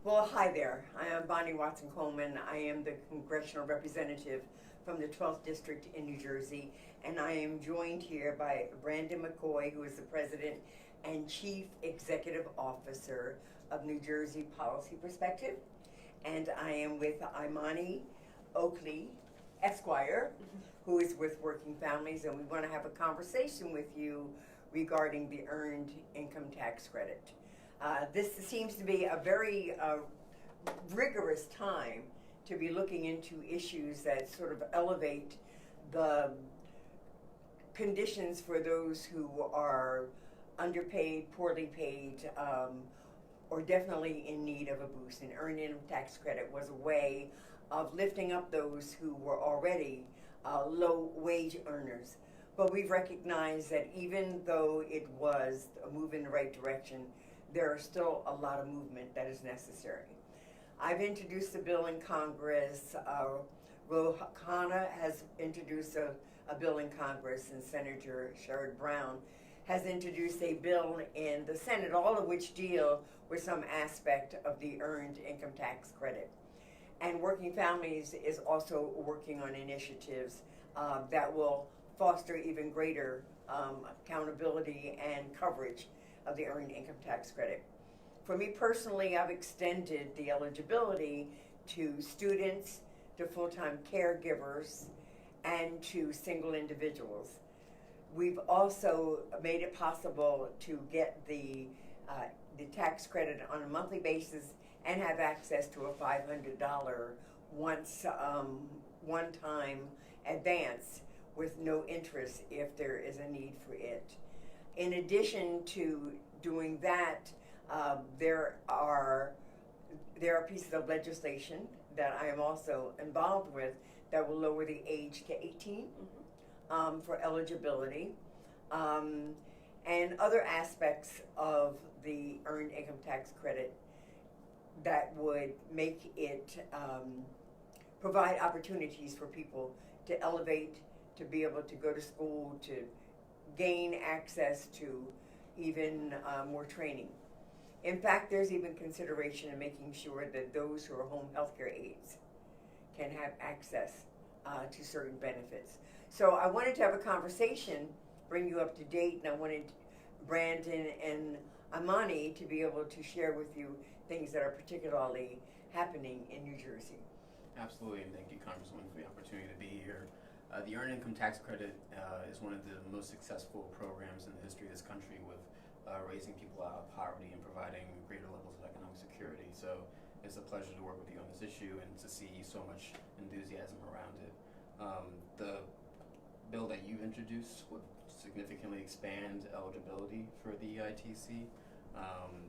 Well, hi there. I am Bonnie Watson-Coleman. I am the congressional representative from the 12th District in New Jersey, and I am joined here by Brandon McKoy, who is the President and Chief Executive Officer of New Jersey Policy Perspective. And I am with Imani Oakley, Esquire, who is with Working Families, and we want to have a conversation with you regarding the Earned Income Tax Credit. This seems to be a very rigorous time to be looking into issues that sort of elevate the conditions for those who are underpaid, poorly paid, or definitely in need of a boost. And Earned Income Tax Credit was a way of lifting up those who were already low wage earners. But we've recognized that even though it was a move in the right direction, there are still a lot of movement that is necessary. I've introduced a bill in Congress. Rohana has introduced a bill in Congress, and Senator Sherrod Brown has introduced a bill in the Senate, all of which deal with some aspect of the Earned Income Tax Credit. And Working Families is also working on initiatives that will foster even greater accountability and coverage of the Earned Income Tax Credit. For me personally, I've extended the eligibility to students, to full-time caregivers, and to single individuals. We've also made it possible to get the tax credit on a monthly basis and have access to a $500 one-time advance with no interest if there is a need for it. In addition to doing that, there are pieces of legislation that I am also involved with that will lower the age to 18 for eligibility, and other aspects of the Earned Income Tax Credit that would make it provide opportunities for people to elevate, to be able to go to school, to gain access to even more training. In fact, there's even consideration in making sure that those who are home healthcare aides can have access to certain benefits. So I wanted to have a conversation, bring you up to date, and I wanted Brandon and Imani to be able to share with you things that are particularly happening in New Jersey. Absolutely, and thank you, Congresswoman, for the opportunity to be here. The Earned Income Tax Credit is one of the most successful programs in the history of this country, with raising people out of poverty and providing greater levels of economic security. So it's a pleasure to work with you on this issue and to see so much enthusiasm around it. The bill that you've introduced would significantly expand eligibility for the EITC.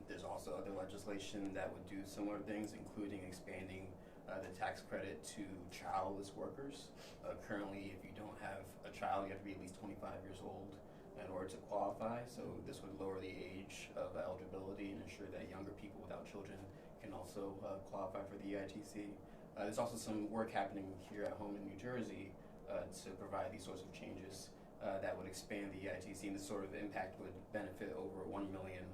There's also other legislation that would do similar things, including expanding the tax credit to childless workers. Currently, if you don't have a child, you have to be at least 25 years old in order to qualify. So this would lower the age of eligibility and ensure that younger people without children can also qualify for the EITC. There's also some work happening here at home in New Jersey to provide these sorts of changes that would expand the EITC, and this sort of impact would benefit over 1 million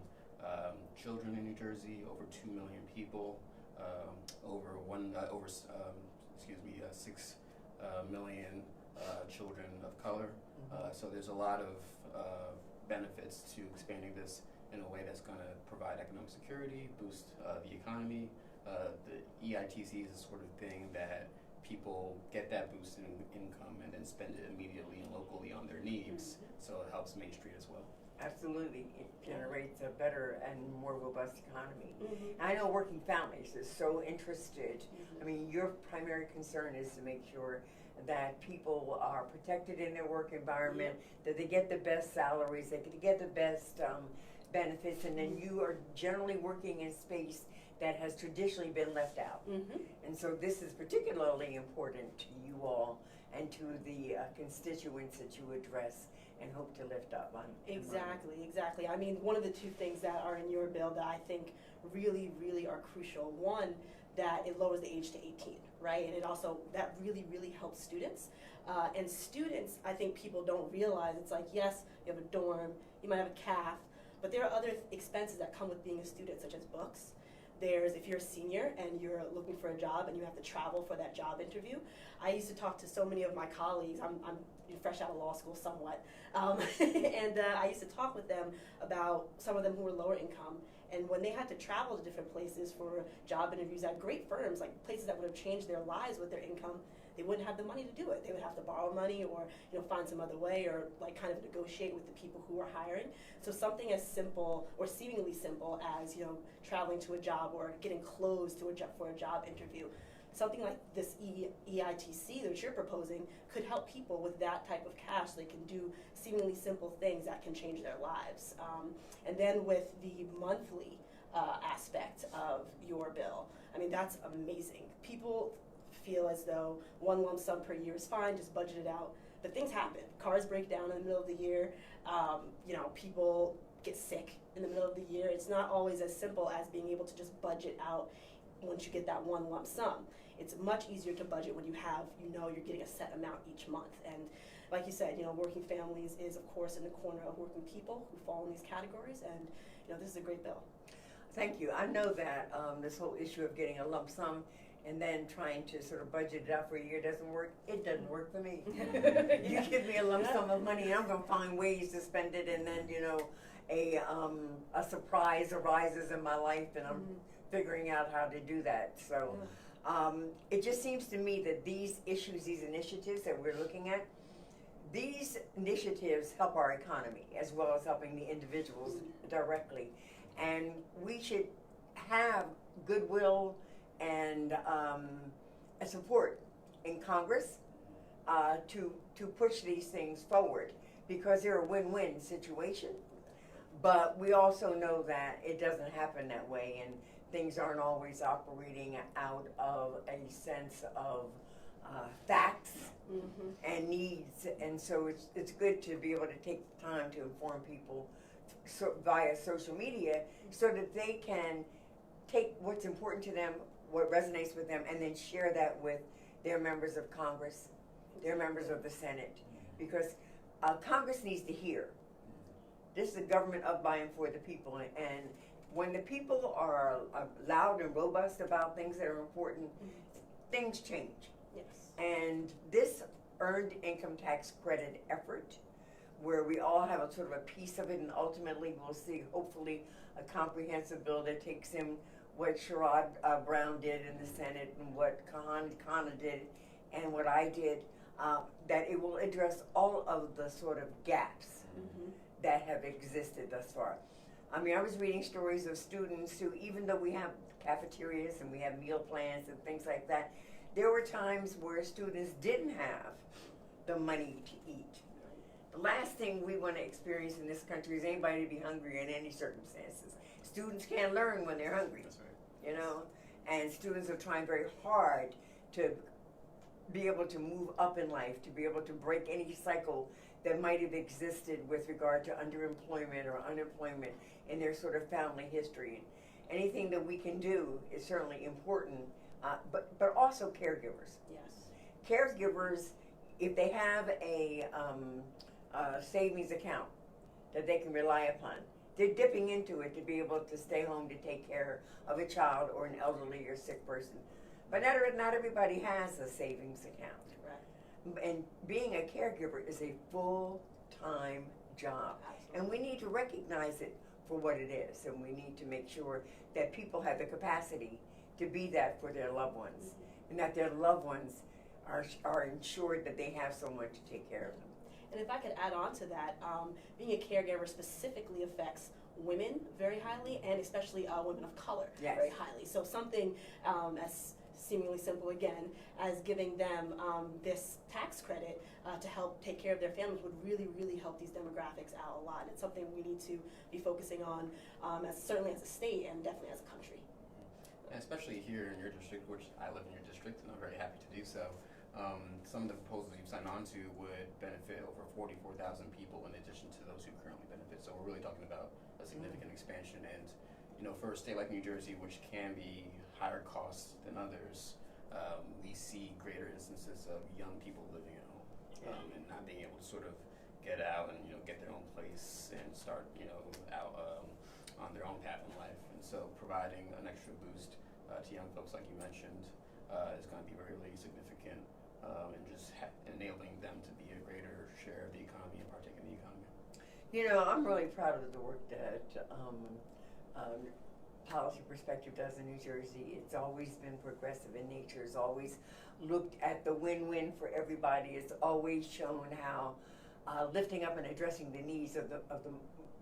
children in New Jersey, over 2 million people, over 6 million children of color. So there's a lot of benefits to expanding this in a way that's going to provide economic security, boost the economy. The EITC is the sort of thing that people get that boost in income and then spend it immediately and locally on their needs. So it helps Main Street as well. Absolutely. It generates a better and more robust economy. And I know Working Families is so interested. I mean, your primary concern is to make sure that people are protected in their work environment, that they get the best salaries, they can get the best benefits, and then you are generally working in space that has traditionally been left out. And so this is particularly important to you all and to the constituents that you address and hope to lift up on. Exactly. I mean, one of the two things that are in your bill that I think really are crucial. One, that it lowers the age to 18, right? And it also, that really helps students. And students, I think people don't realize, it's like, yes, you have a dorm, you might have a CAF, but there are other expenses that come with being a student, such as books. if you're a senior and you're looking for a job and you have to travel for that job interview. I used to talk to so many of my colleagues. I'm fresh out of law school somewhat, and I used to talk with them about some of them who were lower income. And when they had to travel to different places for job interviews at great firms, like places that would have changed their lives with their income, they wouldn't have the money to do it. They would have to borrow money or find some other way, or like kind of negotiate with the people who are hiring. So something as simple or seemingly simple as traveling to a job or getting clothes to for a job interview, something like this EITC that you're proposing could help people with that type of cash. They can do seemingly simple things that can change their lives. And then with the monthly aspect of your bill, I mean, that's amazing. People feel as though one lump sum per year is fine, just budget it out. But things happen. Cars break down in the middle of the year. People get sick in the middle of the year. It's not always as simple as being able to just budget out once you get that one lump sum. It's much easier to budget when you're getting a set amount each month. And like you said, working families is of course in the corner of working people who fall in these categories, and this is a great bill. Thank you. I know that this whole issue of getting a lump sum and then trying to sort of budget it out for a year doesn't work. It doesn't work for me. You give me a lump sum of money, and I'm going to find ways to spend it, and then a surprise arises in my life, and I'm figuring out how to do that. So it just seems to me that these issues, these initiatives that we're looking at, these initiatives help our economy as well as helping the individuals directly. And we should have goodwill and a support in Congress to push these things forward, because they're a win-win situation. But we also know that it doesn't happen that way, and things aren't always operating out of a sense of facts and needs. And so it's good to be able to take the time to inform people via social media, so that they can take what's important to them, what resonates with them, and then share that with their members of Congress, their members of the Senate, because Congress needs to hear. This is a government of, by, and for the people, and when the people are loud and robust about things that are important, things change. Yes. And this earned income tax credit effort, where we all have a sort of a piece of it, and ultimately we'll see, hopefully, a comprehensive bill that takes in what Sherrod Brown did in the Senate, and what Kahana did, and what I did, that it will address all of the sort of gaps that have existed thus far. I mean, I was reading stories of students who, even though we have cafeterias and we have meal plans and things like that, there were times where students didn't have the money to eat. The last thing we want to experience in this country is anybody to be hungry in any circumstances. Students can't learn when they're hungry. That's right. And students are trying very hard to be able to move up in life, to be able to break any cycle that might have existed with regard to underemployment or unemployment in their sort of family history. Anything that we can do is certainly important, but also caregivers. Yes. Caregivers, if they have a savings account that they can rely upon, they're dipping into it to be able to stay home to take care of a child or an elderly or sick person. But not everybody has a savings account. Right. And being a caregiver is a full-time job. Absolutely. And we need to recognize it for what it is. And we need to make sure that people have the capacity to be that for their loved ones. And that their loved ones are ensured that they have someone to take care of them. And if I could add on to that, being a caregiver specifically affects women very highly, and especially women of color very highly. So something as seemingly simple again as giving them this tax credit to help take care of their families would really, really help these demographics out a lot. It's something we need to be focusing on, certainly as a state and definitely as a country. And especially here in your district, which I live in your district, and I'm very happy to do so. Some of the proposals you've signed on to would benefit over 44,000 people in addition to those who currently benefit. So we're really talking about a significant expansion. And for a state like New Jersey, which can be higher costs than others, we see greater instances of young people living at home and not being able to sort of get out and get their own place and start out on their own path in life. And so providing an extra boost to young folks, like you mentioned, is going to be really significant in just enabling them to be a greater share of the economy and partake in the economy. You know, I'm really proud of the work that Policy Perspective does in New Jersey. It's always been progressive in nature. It's always looked at the win-win for everybody. It's always shown how lifting up and addressing the needs of the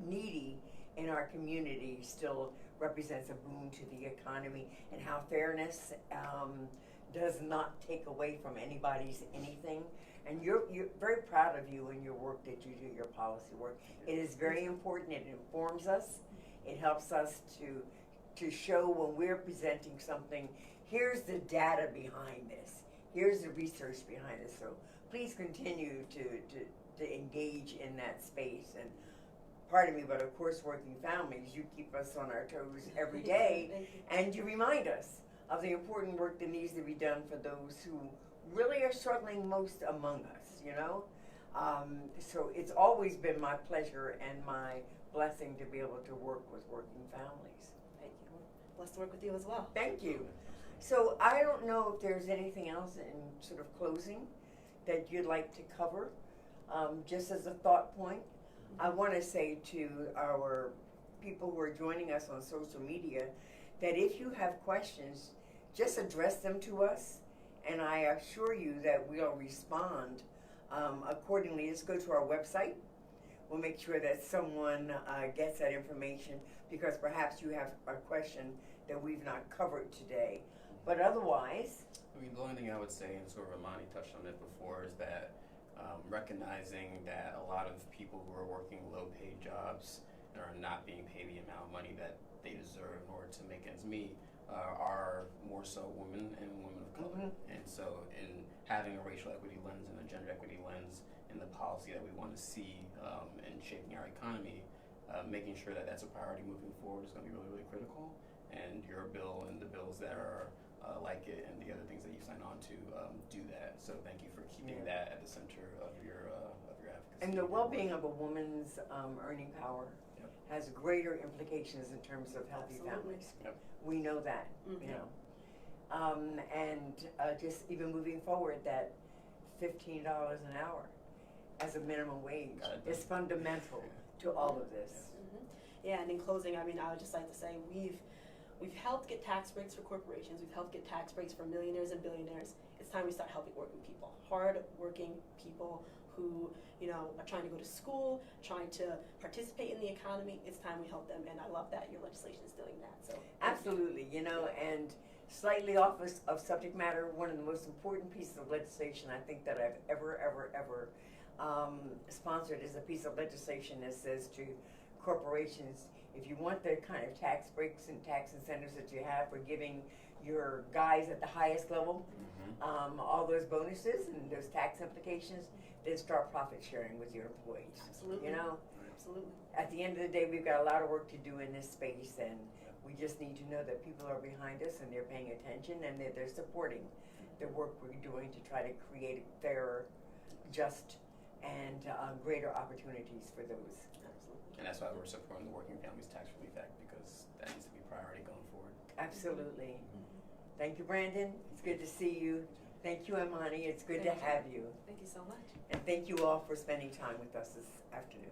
needy in our community still represents a boon to the economy, and how fairness does not take away from anybody's anything. And you're very proud of you and your work that you do, your policy work. It is very important. It informs us. It helps us to show when we're presenting something, here's the data behind this. Here's the research behind this. So please continue to engage in that space. And pardon me, but of course, working families, you keep us on our toes every day, and you remind us of the important work that needs to be done for those who really are struggling most among us, you know? So it's always been my pleasure and my blessing to be able to work with working families. Thank you. Blessed to work with you as well. Thank you. So I don't know if there's anything else in sort of closing that you'd like to cover, just as a thought point. I want to say to our people who are joining us on social media that if you have questions, just address them to us, and I assure you that we'll respond accordingly. Just go to our website. We'll make sure that someone gets that information, because perhaps you have a question that we've not covered today. But otherwise, I mean, the only thing I would say, and sort of Imani touched on it before, is that recognizing that a lot of people who are working low-paid jobs and are not being paid the amount of money that they deserve in order to make ends meet are more so women and women of color. Mm-hmm. And so in having a racial equity lens and a gender equity lens in the policy that we want to see in shaping our economy, making sure that that's a priority moving forward is going to be really, really critical. And your bill and the bills that are like it and the other things that you sign on to do that. So thank you for keeping that at the center of your advocacy. and the well-being of a woman's earning power has greater implications in terms of healthy Absolutely. families. Yep. We know that, you know. And just even moving forward, that $15 an hour as a minimum wage is fundamental to all of this. Yeah, and in closing, I mean, I would just like to say we've helped get tax breaks for corporations. We've helped get tax breaks for millionaires and billionaires. It's time we start helping working people, hard-working people who, you know, are trying to go to school, trying to participate in the economy. It's time we help them, and I love that your legislation is doing that. So absolutely, you know, and slightly off of subject matter, one of the most important pieces of legislation I think that I've ever sponsored is a piece of legislation that says to corporations, if you want the kind of tax breaks and tax incentives that you have for giving your guys at the highest level, all those bonuses and those tax implications, then start profit sharing with your employees. Absolutely. You know? Absolutely. At the end of the day, we've got a lot of work to do in this space, and we just need to know that people are behind us and they're paying attention and that they're supporting the work we're doing to try to create fairer, just, and greater opportunities for those. And that's why we're supporting the Working Families Tax Relief Act, because that needs to be a priority going forward. Absolutely. Thank you, Brandon. It's good to see you. Thank you, Imani. It's good to have you. Thank you so much. And thank you all for spending time with us this afternoon.